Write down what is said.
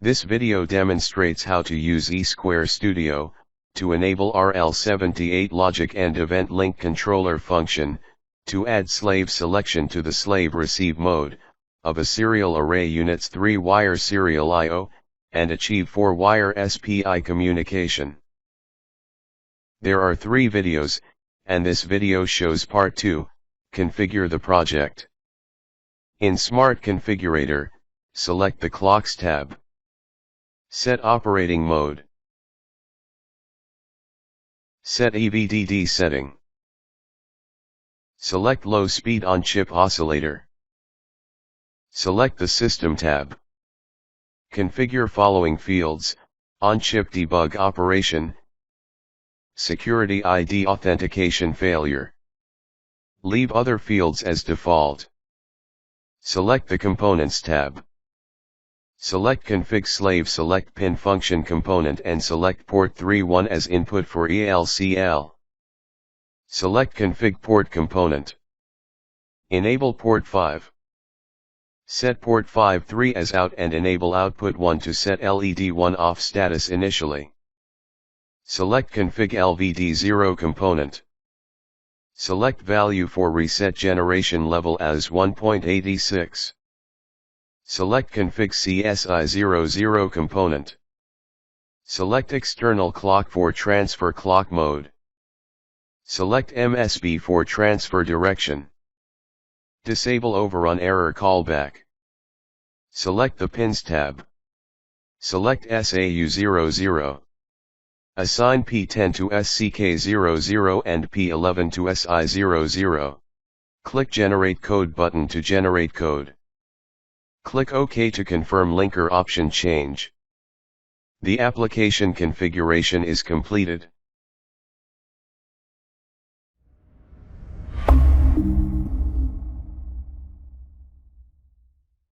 This video demonstrates how to use eSquare Studio to enable RL78 logic and event link controller function to add slave selection to the slave receive mode of a serial array unit's 3-wire serial I/O and achieve 4-wire SPI communication. There are 3 videos, and this video shows part 2, configure the project. In Smart Configurator, select the Clocks tab. Set operating mode. Set EVDD setting. Select low speed on-chip oscillator. Select the System tab. Configure following fields: on-chip debug operation, security ID authentication failure. Leave other fields as default. Select the Components tab. Select Config Slave Select Pin Function Component and select Port 31 as input for ELCL. Select Config Port Component. Enable Port 5. Set Port 5.3 as out and enable Output 1 to set LED 1 off status initially. Select Config LVD0 Component. Select value for reset generation level as 1.86. Select Config CSI00 component. Select External Clock for transfer clock mode. Select MSB for transfer direction. Disable overrun error callback. Select the Pins tab. Select SAU00. Assign P10 to SCK00 and P11 to SI00. Click Generate Code button to generate code. Click OK to confirm linker option change. The application configuration is completed.